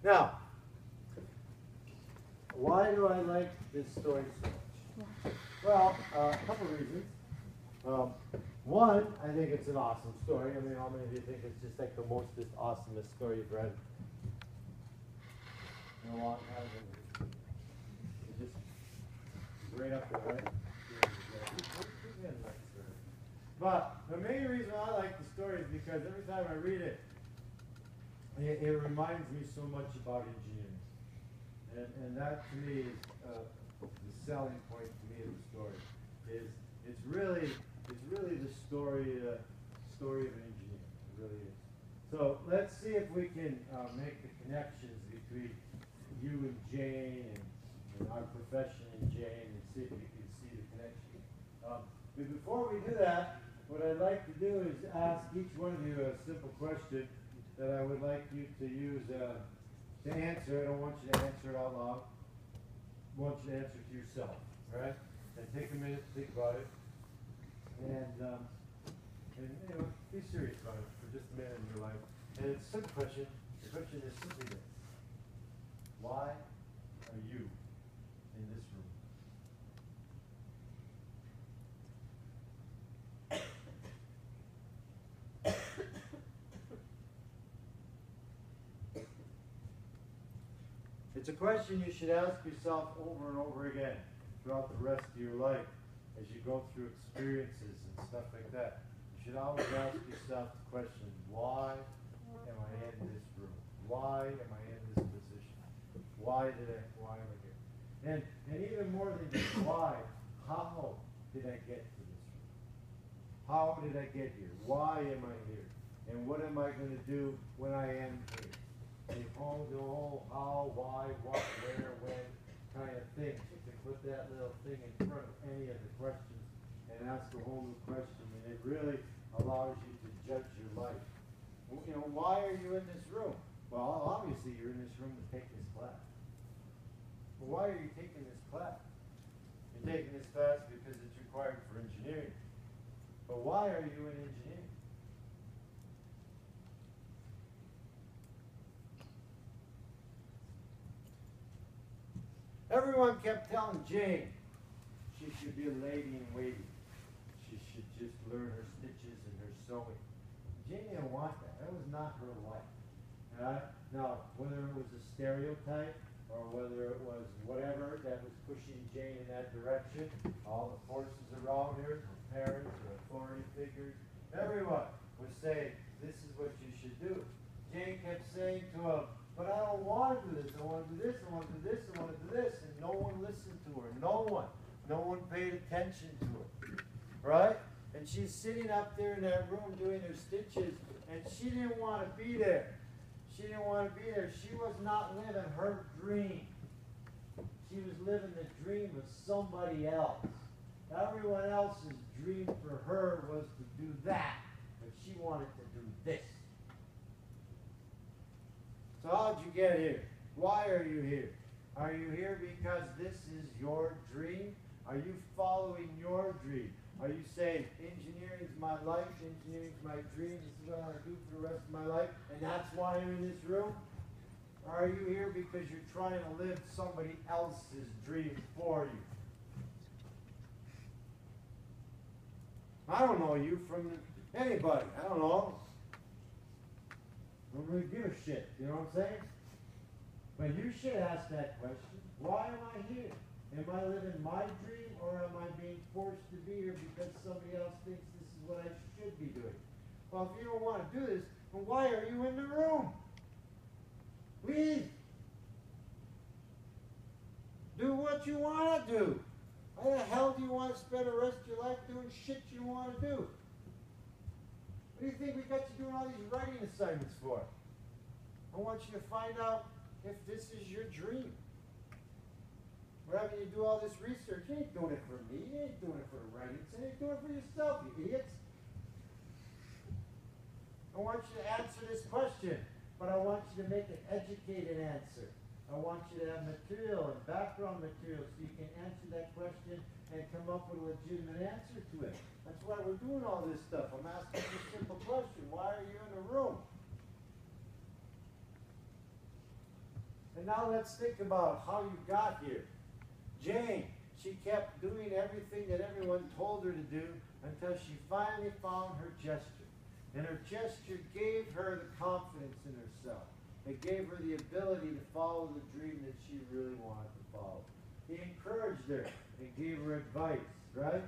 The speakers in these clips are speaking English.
Now, why do I like this story so much? Well, a couple reasons. One, I think it's an awesome story. I mean, how many of you think it's just like the most awesomest story you've read in a long time? It's just right up there, right? But the main reason I like the story is because every time I read it, it reminds me so much about engineering. And that to me is the selling point to me of the story. It's really the story of an engineer. It really is. So let's see if we can make the connections between you and Jane and our profession and Jane, and see if we can see the connection. But before we do that, what I'd like to do is ask each one of you a simple question that I would like you to use to answer. I don't want you to answer it out loud. I want you to answer it to yourself, all right? And take a minute to think about it. And you know, be serious about it for just a minute in your life. And it's a simple question. The question is simply this: why are you in this room? It's a question you should ask yourself over and over again throughout the rest of your life as you go through experiences and stuff like that. You should always ask yourself the question, why am I in this room? Why am I in this position? Why am I here? And even more than just why, how did I get to this room? How did I get here? Why am I here? And what am I going to do when I am here? The whole how, why, what, where, when kind of thing. You can put that little thing in front of any of the questions and ask a whole new question, and it really allows you to judge your life. You know, why are you in this room? Well, obviously you're in this room to take this class. But why are you taking this class? You're taking this class because it's required for engineering. But why are you in engineering? Everyone kept telling Jane she should be a lady in waiting. She should just learn her stitches and her sewing. Jane didn't want that. That was not her life. Now, whether it was a stereotype or whether it was whatever that was pushing Jane in that direction, all the forces around her, her parents, her authority figures, everyone was saying, this is what you should do. Jane kept saying to him, but I don't want to do this. I want to do this. I want to do this. I want to do this. And no one listened to her. No one paid attention to her. Right? And she's sitting up there in that room doing her stitches, and she didn't want to be there. She didn't want to be there. She was not living her dream. She was living the dream of somebody else. Everyone else's dream for her was to do that, but she wanted to do this. So how'd you get here? Why are you here? Are you here because this is your dream? Are you following your dream? Are you saying, engineering's my life, engineering's my dream, this is what I want to do for the rest of my life, and that's why I'm in this room? Or are you here because you're trying to live somebody else's dream for you? I don't know you from anybody. I don't know. I don't really give a shit, you know what I'm saying? But you should ask that question. Why am I here? Am I living my dream, or am I being forced to be here because somebody else thinks this is what I should be doing? Well, if you don't want to do this, then why are you in the room? Leave. Do what you want to do. Why the hell do you want to spend the rest of your life doing shit you don't want to do? What do you think we got you doing all these writing assignments for? I want you to find out if this is your dream. We're having you do all this research. You ain't doing it for me. You ain't doing it for the writing. You ain't doing it for yourself, you idiots. I want you to answer this question, but I want you to make an educated answer. I want you to have material and background material so you can answer that question and come up with a legitimate answer to it. That's why we're doing all this stuff. I'm asking you a simple question. Why are you in the room? And now let's think about how you got here. Jane, she kept doing everything that everyone told her to do until she finally found her gesture. And her gesture gave her the confidence in herself. It gave her the ability to follow the dream that she really wanted to follow. He encouraged her and gave her advice, right?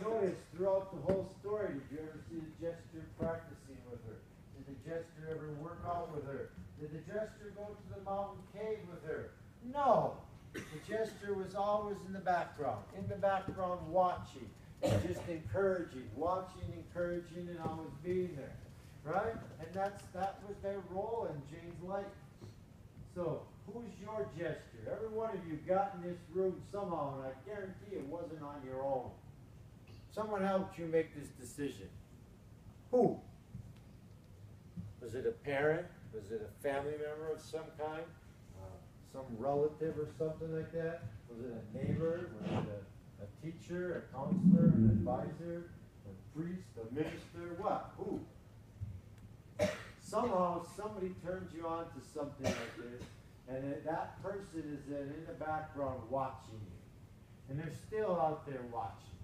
Notice throughout the whole story, did you ever see the gesture practicing with her? Did the gesture ever work out with her? Did the gesture go to the mountain cave with her? No. The gesture was always in the background watching, and just encouraging, watching, encouraging, and always being there, right? And that was their role in Jane's life. So, who's your gesture? Every one of you got in this room somehow, and I guarantee it wasn't on your own. Someone helped you make this decision. Who? Was it a parent? Was it a family member of some kind? Some relative or something like that? Was it a neighbor? Was it a teacher, a counselor, an advisor, a priest, a minister? What? Who? Somehow somebody turns you on to something like this, and that person is then in the background watching you. And they're still out there watching.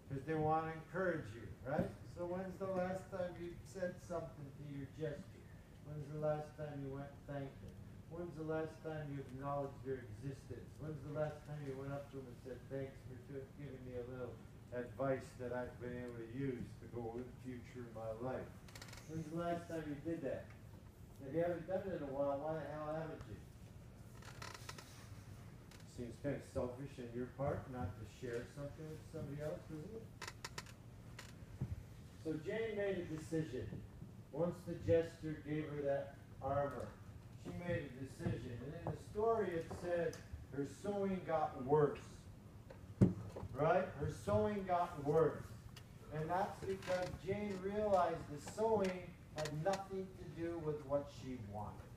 Because they want to encourage you, right? So when's the last time you said something to your gesture? When's the last time you went and thanked them? When's the last time you acknowledged their existence? When's the last time you went up to them and said, thanks for giving me a little advice that I've been able to use to go with the future of my life? When's the last time you did that? If you haven't done it in a while, why the hell haven't you? Seems kind of selfish on your part not to share something with somebody else, isn't it? So Jane made a decision. Once the gesture gave her that armor, she made a decision. And in the story it said her sewing got worse. Right? Her sewing got worse. And that's because Jane realized the sewing had nothing to do with what she wanted.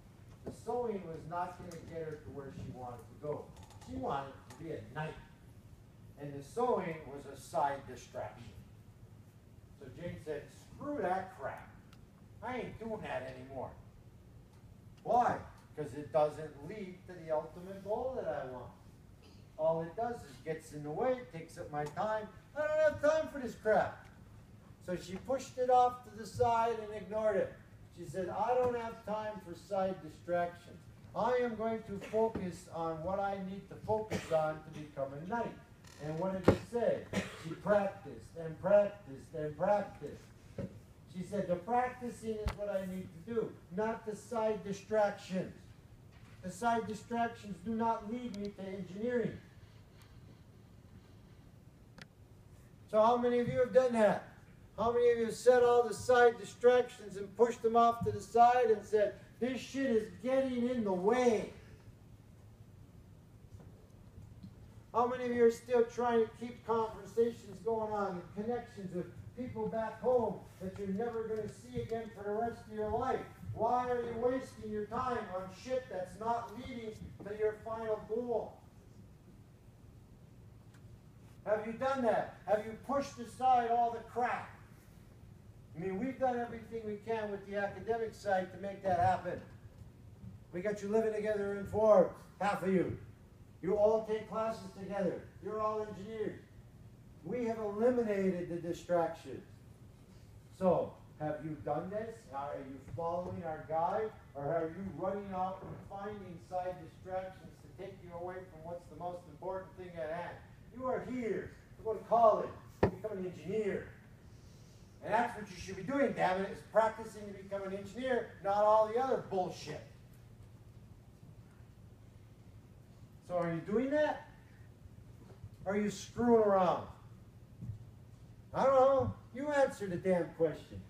The sewing was not going to get her to where she wanted to go. She wanted to be a knight. And the sewing was a side distraction. So Jane said, screw that crap. I ain't doing that anymore. Why? Because it doesn't lead to the ultimate goal that I want. All it does is gets in the way, it takes up my time. I don't have time for this crap. So she pushed it off to the side and ignored it. She said, I don't have time for side distractions. I am going to focus on what I need to focus on to become a knight. And what did it say? She practiced and practiced and practiced. She said, the practicing is what I need to do, not the side distractions. The side distractions do not lead me to engineering. So how many of you have done that? How many of you have set all the side distractions and pushed them off to the side and said, this shit is getting in the way? How many of you are still trying to keep conversations going on and connections with people back home that you're never going to see again for the rest of your life? Why are you wasting your time on shit that's not leading to your final goal? Have you done that? Have you pushed aside all the crap? I mean, we've done everything we can with the academic side to make that happen. We got you living together in Forbes, half of you. You all take classes together. You're all engineers. We have eliminated the distractions. So, have you done this? Are you following our guide? Or are you running out and finding side distractions to take you away from what's the most important thing at hand? You are here to go to college, to become an engineer. And that's what you should be doing, damn it, is practicing to become an engineer, not all the other bullshit. So are you doing that? Or are you screwing around? I don't know. You answer the damn question.